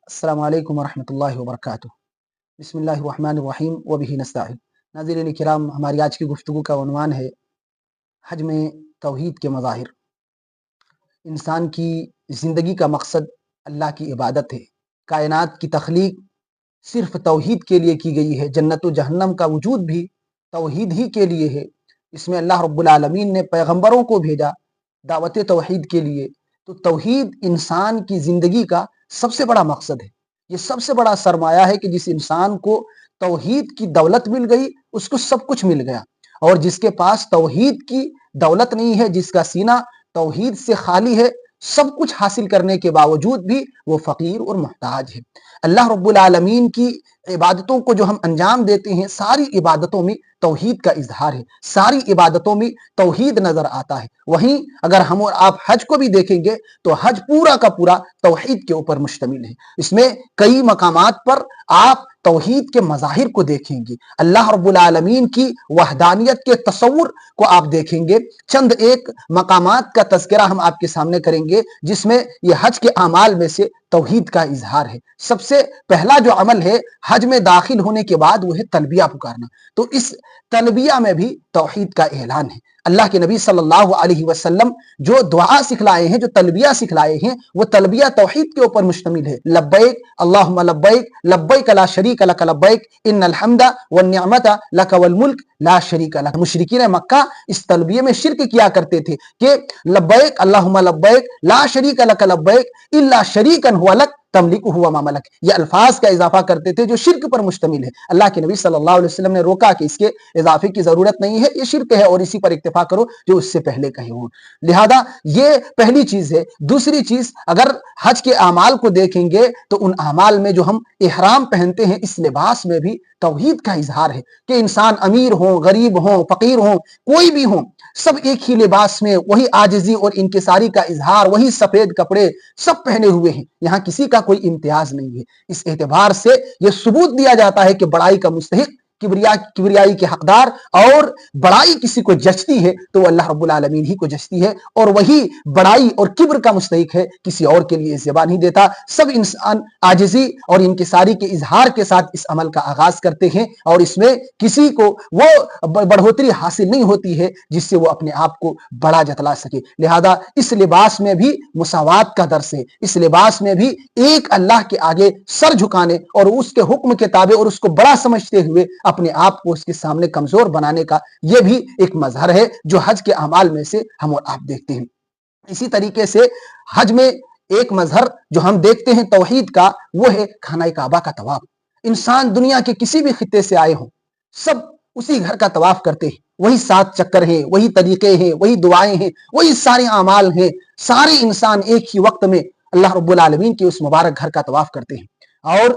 السلام علیکم ورحمۃ اللہ وبرکاتہ۔ بسم اللہ الرحمن الرحیم وبہ نستعین۔ ناظرین کرام، ہماری آج کی گفتگو کا عنوان ہے حج میں توحید کے مظاہر۔ انسان کی زندگی کا مقصد اللہ کی عبادت ہے۔ کائنات کی تخلیق صرف توحید کے لیے کی گئی ہے۔ جنت و جہنم کا وجود بھی توحید ہی کے لیے ہے۔ اس میں اللہ رب العالمین نے پیغمبروں کو بھیجا دعوت توحید کے لیے۔ تو توحید انسان کی زندگی کا سب سے بڑا مقصد ہے۔ یہ سب سے بڑا سرمایہ ہے کہ جس انسان کو توحید کی دولت مل گئی اس کو سب کچھ مل گیا، اور جس کے پاس توحید کی دولت نہیں ہے، جس کا سینہ توحید سے خالی ہے، سب کچھ حاصل کرنے کے باوجود بھی وہ فقیر اور محتاج ہے۔ اللہ رب العالمین کی عبادتوں کو جو ہم انجام دیتے ہیں، ساری عبادتوں میں توحید کا اظہار ہے، ساری عبادتوں میں توحید نظر آتا ہے۔ وہیں اگر ہم اور آپ حج کو بھی دیکھیں گے تو حج پورا کا پورا توحید کے اوپر مشتمل ہے۔ اس میں کئی مقامات پر آپ توحید کے مظاہر کو دیکھیں گے، اللہ رب العالمین کی وحدانیت کے تصور کو آپ دیکھیں گے۔ چند ایک مقامات کا تذکرہ ہم آپ کے سامنے کریں گے جس میں یہ حج کے اعمال میں سے توحید کا اظہار ہے۔ سب سے پہلا جو عمل ہے حج میں داخل ہونے کے بعد وہ ہے تلبیہ پکارنا۔ تو اس تلبیہ میں بھی توحید کا اعلان ہے۔ اللہ کے نبی صلی اللہ علیہ وسلم جو دعا سکھلائے ہیں، جو تلبیہ سکھلائے ہیں، وہ تلبیہ توحید کے اوپر مشتمل ہے۔ لبیک اللہم لبیک لبیک لا شریک لک لبیک ان الحمد والنعمت لک والملک لا شریک لک۔ مشرکین مکہ اس تلبیہ میں شرک کیا کرتے تھے کہ لبیک اللہم لبیک لا شریک لک لبیک الا شریکا هو لک تملک ہوا مملک۔ یہ الفاظ کا اضافہ کرتے تھے جو شرک پر مشتمل ہے۔ اللہ کے نبی صلی اللہ علیہ وسلم نے روکا کہ اس کے اضافے کی ضرورت نہیں ہے، یہ شرک ہے اور اسی پر اکتفا کرو جو اس سے پہلے کہے ہوں۔ لہذا یہ پہلی چیز ہے۔ دوسری چیز، اگر حج کے اعمال کو دیکھیں گے تو ان اعمال میں جو ہم احرام پہنتے ہیں، اس لباس میں بھی توحید کا اظہار ہے کہ انسان امیر ہوں، غریب ہوں، فقیر ہوں، کوئی بھی ہوں، سب ایک ہی لباس میں وہی عاجزی اور انکساری کا اظہار، وہی سفید کپڑے سب پہنے ہوئے ہیں۔ یہاں کسی کا کوئی امتیاز نہیں ہے۔ اس اعتبار سے یہ ثبوت دیا جاتا ہے کہ بڑائی کا مستحق، کبریائی کے حقدار، اور بڑائی کسی کو جچتی ہے تو وہ اللہ رب العالمین ہی کو جچتی ہے، اور وہی بڑائی اور کبر کا مستحق ہے، کسی اور کے لیے زبان نہیں دیتا۔ سب انسان عاجزی اور انکساری کے اظہار کے ساتھ اس عمل کا آغاز کرتے ہیں، اور اس میں کسی کو وہ بڑھوتری حاصل نہیں ہوتی ہے جس سے وہ اپنے آپ کو بڑا جتلا سکے۔ لہذا اس لباس میں بھی مساوات کا درس ہے۔ اس لباس میں بھی ایک اللہ کے آگے سر جھکانے اور اس کے حکم کے تابع اور اس کو بڑا سمجھتے ہوئے اپنے آپ کو اس کے سامنے کمزور بنانے کا یہ بھی ایک مظہر ہے جو حج کے اعمال میں سے ہم اور آپ دیکھتے ہیں۔ اسی طریقے سے حج میں ایک مظہر جو ہم دیکھتے ہیں توحید کا، وہ ہے خانہ کعبہ کا طواف۔ انسان دنیا کے کسی بھی خطے سے آئے ہوں، سب اسی گھر کا طواف کرتے ہیں۔ وہی 7 چکر ہیں، وہی طریقے ہیں، وہی دعائیں ہیں، وہی سارے اعمال ہیں۔ سارے انسان ایک ہی وقت میں اللہ رب العالمین کے اس مبارک گھر کا طواف کرتے ہیں، اور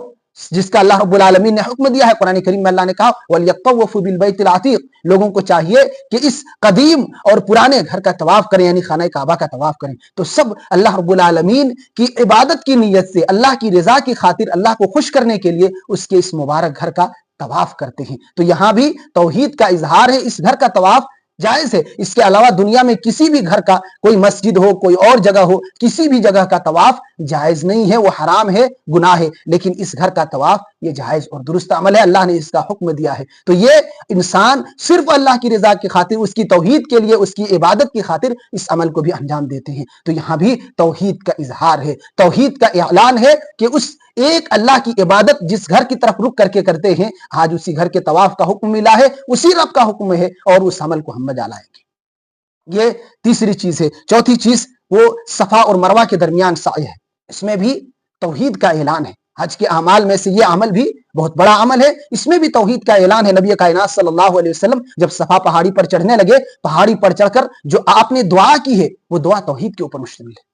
جس کا اللہ رب العالمین نے حکم دیا ہے۔ قرآن کریم میں اللہ نے کہا وَلْيَطَّوَّفُوا بِالْبَيْتِ الْعَتِيقِ، لوگوں کو چاہیے کہ اس قدیم اور پرانے گھر کا طواف کریں، یعنی خانہ کعبہ کا طواف کریں۔ تو سب اللہ رب العالمین کی عبادت کی نیت سے، اللہ کی رضا کی خاطر، اللہ کو خوش کرنے کے لیے اس کے اس مبارک گھر کا طواف کرتے ہیں۔ تو یہاں بھی توحید کا اظہار ہے۔ اس گھر کا طواف جائز ہے۔ اس کے علاوہ دنیا میں کسی بھی گھر کا، کوئی مسجد ہو، کوئی اور جگہ ہو، کسی بھی جگہ کا طواف جائز نہیں ہے، وہ حرام ہے، گناہ ہے۔ لیکن اس گھر کا طواف یہ جائز اور درست عمل ہے، اللہ نے اس کا حکم دیا ہے۔ تو یہ انسان صرف اللہ کی رضا کی خاطر، اس کی توحید کے لیے، اس کی عبادت کی خاطر اس عمل کو بھی انجام دیتے ہیں۔ تو یہاں بھی توحید کا اظہار ہے، توحید کا اعلان ہے کہ اس ایک اللہ کی عبادت جس گھر کی طرف رخ کر کے کرتے ہیں، آج اسی گھر کے طواف کا حکم ملا ہے، اسی رب کا حکم ہے، اور اس عمل کو ہم بجا لائیں گے۔ یہ تیسری چیز ہے۔ چوتھی چیز وہ صفا اور مروہ کے درمیان سعی ہے۔ اس میں بھی توحید کا اعلان ہے۔ حج کے اعمال میں سے یہ عمل بھی بہت بڑا عمل ہے، اس میں بھی توحید کا اعلان ہے۔ نبی کائنات صلی اللہ علیہ وسلم جب صفا پہاڑی پر چڑھنے لگے، پہاڑی پر چڑھ کر جو آپ نے دعا کی ہے وہ دعا توحید کے اوپر مشتمل ہے،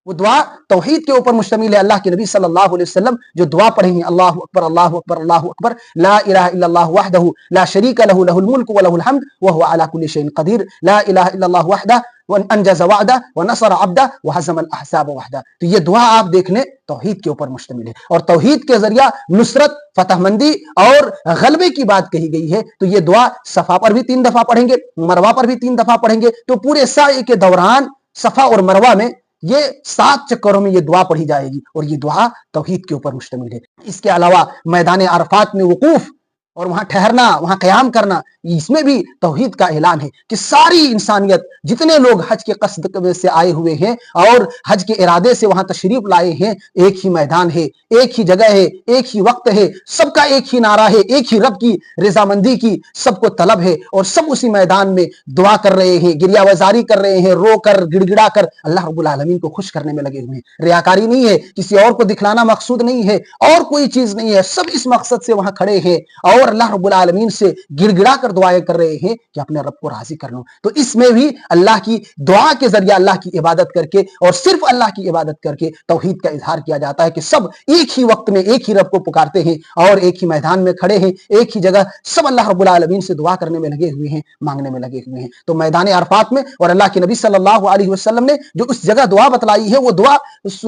وہ دعا توحید کے اوپر مشتمل ہے۔ اللہ کے نبی صلی اللہ علیہ وسلم جو دعا پڑھیں گے، اللہ اکبر اللہ اکبر اللہ اکبر لا الہ الا اللہ وحدہ لا شریک لہ لہ الملک ولہ الحمد وہو علی کل شیء قدیر لا الہ الا اللہ وحدہ وانجز وعدہ ونصر عبدہ وہزم الاحزاب وحدہ۔ تو یہ دعا آپ دیکھ لیں توحید کے اوپر مشتمل ہے، اور توحید کے ذریعہ نصرت، فتح مندی اور غلبے کی بات کہی گئی ہے۔ تو یہ دعا صفا پر بھی 3 دفعہ پڑھیں گے، مروہ پر بھی 3 دفعہ پڑھیں گے۔ تو پورے سعی کے دوران صفا اور مروہ میں یہ 7 چکروں میں یہ دعا پڑھی جائے گی اور یہ دعا توحید کے اوپر مشتمل ہے۔ اس کے علاوہ میدان عرفات میں وقوف اور وہاں ٹھہرنا، وہاں قیام کرنا، اس میں بھی توحید کا اعلان ہے کہ ساری انسانیت جتنے لوگ حج کے قصد سے آئے ہوئے ہیں اور حج کے ارادے سے وہاں تشریف لائے ہیں، ایک ہی میدان ہے، ایک ہی جگہ ہے، ایک ہی وقت ہے، سب کا ایک ہی نعرہ ہے، ایک ہی رب کی رضامندی کی سب کو طلب ہے، اور سب اسی میدان میں دعا کر رہے ہیں، گریہ وزاری کر رہے ہیں، رو کر گڑ گڑا کر اللہ رب العالمین کو خوش کرنے میں لگے ہوئے ہیں۔ ریاکاری نہیں ہے، کسی اور کو دکھلانا مقصود نہیں ہے، اور کوئی چیز نہیں ہے، سب اس مقصد سے وہاں کھڑے ہیں اور اللہ رب العالمین سے گڑ گڑا کر دعائیں کر رہے ہیں کہ اپنے رب کو راضی کر لوں۔ تو اس میں بھی اللہ کی دعا کے ذریعے اللہ کی عبادت کر کے اور صرف اللہ کی عبادت کر کے توحید کا اظہار کیا جاتا ہے کہ سب ایک ہی وقت میں ایک ہی رب کو پکارتے ہیں اور ایک ہی میدان میں کھڑے ہیں، ایک ہی جگہ سب اللہ رب العالمین سے دعا کرنے میں لگے ہوئے ہیں، مانگنے میں لگے ہوئے ہیں۔ تو میدان عرفات میں اور اللہ کے نبی صلی اللہ علیہ وسلم نے جو اس جگہ دعا بتلائی ہے وہ دعا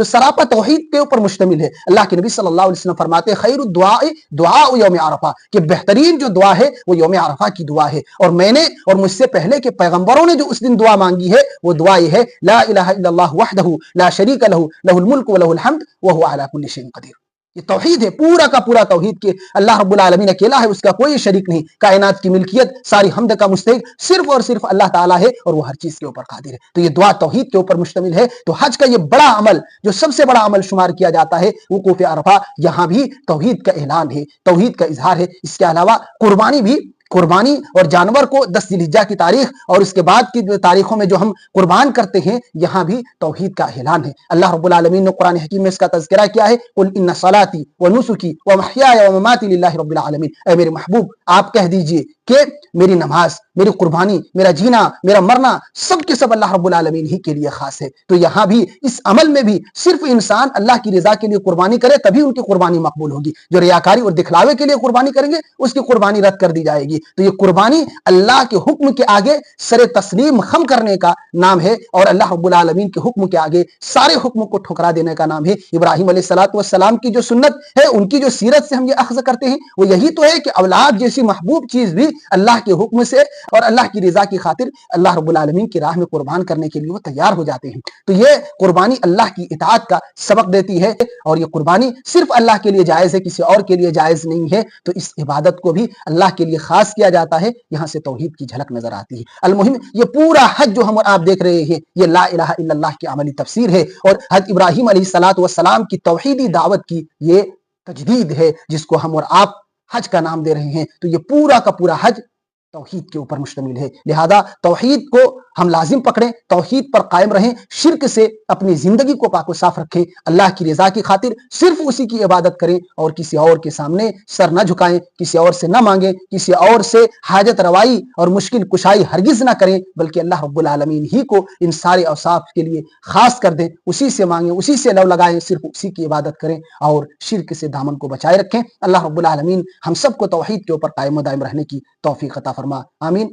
سراپا توحید کے اوپر مشتمل ہے۔ اللہ کے نبی صلی اللہ علیہ وسلم فرماتے ہیں خیر الدعاء دعاء یوم عرفہ، کہ بہترین جو دعا ہے وہ یوم عرفہ کی دعا ہے، اور میں نے اور مجھ سے پہلے کے پیغمبروں نے جو اس دن دعا مانگی ہے وہ دعا یہ ہے لا الہ الا اللہ وحدہ لا شریک لہ لہ الملک ولہ الحمد وہو علی کل شیء قدیر۔ یہ توحید ہے، پورا کا پورا توحید کہ اللہ رب العالمین اکیلا ہے، اس کا کوئی شریک نہیں، کائنات کی ملکیت ساری حمد کا مستحق صرف اور صرف اللہ تعالیٰ ہے اور وہ ہر چیز کے اوپر قادر ہے۔ تو یہ دعا توحید کے اوپر مشتمل ہے۔ تو حج کا یہ بڑا عمل جو سب سے بڑا عمل شمار کیا جاتا ہے وقوف عرفہ، یہاں بھی توحید کا اعلان ہے، توحید کا اظہار ہے۔ اس کے علاوہ قربانی بھی، قربانی اور جانور کو 10 ذی الحجہ کی تاریخ اور اس کے بعد کی تاریخوں میں جو ہم قربان کرتے ہیں، یہاں بھی توحید کا اعلان ہے۔ اللہ رب العالمین نے قرآن حکیم میں اس کا تذکرہ کیا ہے قل ان صلاتی ونسکی ومحیای ومماتی للہ رب العالمین، اے میرے محبوب آپ کہہ دیجئے کہ میری نماز، میری قربانی، میرا جینا، میرا مرنا سب کے سب اللہ رب العالمین ہی کے لیے خاص ہے۔ تو یہاں بھی اس عمل میں بھی صرف انسان اللہ کی رضا کے لیے قربانی کرے تبھی ان کی قربانی مقبول ہوگی۔ جو ریاکاری اور دکھلاوے کے لیے قربانی کریں گے اس کی قربانی رد کر دی جائے گی۔ تو یہ قربانی اللہ کے حکم کے آگے سر تسلیم خم کرنے کا نام ہے، اور اللہ رب العالمین کے حکم کے آگے سارے حکم کو ٹھکرا دینے کا نام ہے۔ ابراہیم علیہ السلام کی جو سنت ہے، ان کی جو سیرت سے ہم یہ اخذ کرتے ہیں وہ یہی تو ہے کہ اولاد جیسی محبوب چیز بھی اللہ کے حکم سے اور اللہ کی رضا کی خاطر اللہ رب العالمین کی راہ میں قربان کرنے کے لیے وہ تیار ہو جاتے ہیں۔ تو یہ قربانی اللہ کی اطاعت کا سبق دیتی ہے، اور یہ قربانی صرف اللہ کے لیے جائز ہے، کسی اور کے لیے جائز نہیں ہے۔ تو اس عبادت کو بھی اللہ کے لیے خاص کیا جاتا ہے، یہاں سے توحید کی جھلک نظر آتی ہے۔ المہم یہ پورا حج جو ہم اور آپ دیکھ رہے ہیں یہ لا الہ الا اللہ کی عملی تفسیر ہے، اور حضرت ابراہیم علیہ السلام کی توحیدی دعوت کی یہ تجدید ہے جس کو ہم اور آپ حج کا نام دے رہے ہیں۔ تو یہ پورا کا پورا حج توحید کے اوپر مشتمل ہے، لہذا توحید کو ہم لازم پکڑیں، توحید پر قائم رہیں، شرک سے اپنی زندگی کو پاک و صاف رکھیں، اللہ کی رضا کی خاطر صرف اسی کی عبادت کریں، اور کسی اور کے سامنے سر نہ جھکائیں، کسی اور سے نہ مانگیں، کسی اور سے حاجت روائی اور مشکل کشائی ہرگز نہ کریں، بلکہ اللہ رب العالمین ہی کو ان سارے اوصاف کے لیے خاص کر دیں، اسی سے مانگیں، اسی سے لو لگائیں، صرف اسی کی عبادت کریں اور شرک سے دامن کو بچائے رکھیں۔ اللہ رب العالمین ہم سب کو توحید کے اوپر قائم و دائم رہنے کی توفیق عطا فرما، آمین۔